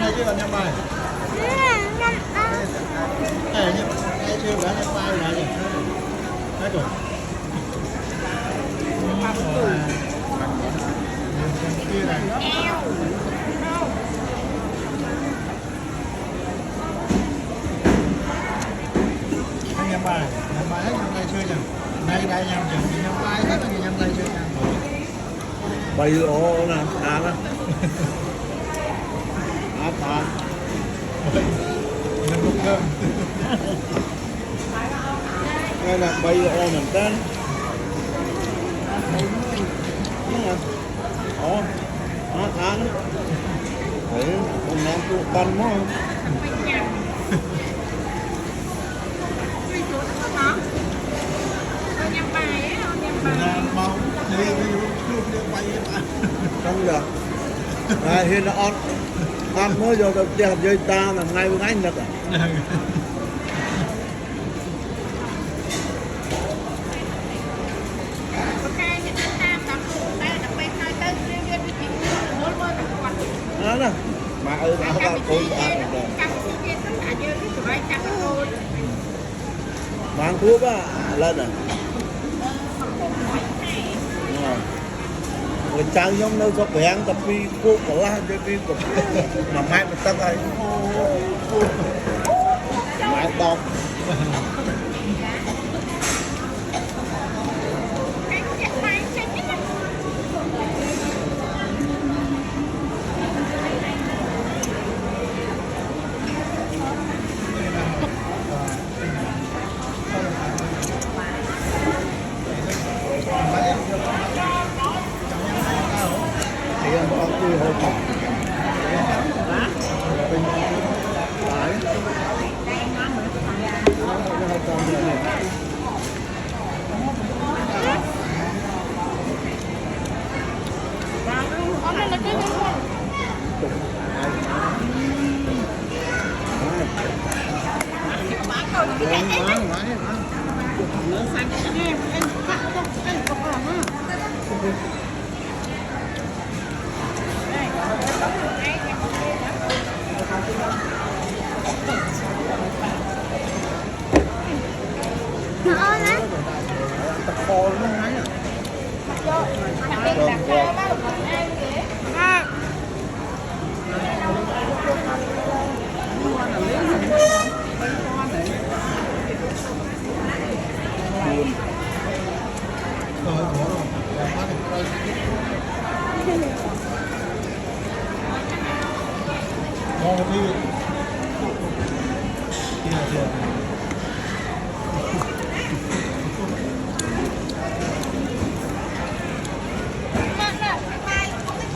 này chứ còn nhâm bài. Này nhâm cái chưa đã nhâm bài này nhỉ. Đấy rồi. Kia này. Nhâm bài hết nhâm này chưa nhỉ? Đây đây nhâm chừng nhâm bài hết rồi nhâm này chưa nhâm. Bây giờ nè, ăn á. Ăn ăn. Nhâm lúc cơm. Đây là bây giờ mình tên. Ồ, ăn. Đấy, con nam tụ con quá. Không được. Này hiện nó ăn mới vô tập chơi dây ta là ngay với anh được à? Đó nè. Mà ơi mà không có ăn được. Mang thuốc á lên à. Người trang nhóm đâu có bé ăn tapi cô có la tapi có mà mai mình tăng hay mai to thì ăn con tươi hồi hộp bên phải nó con này này tập kho nó ngay à. Ngon đi. Kia chưa?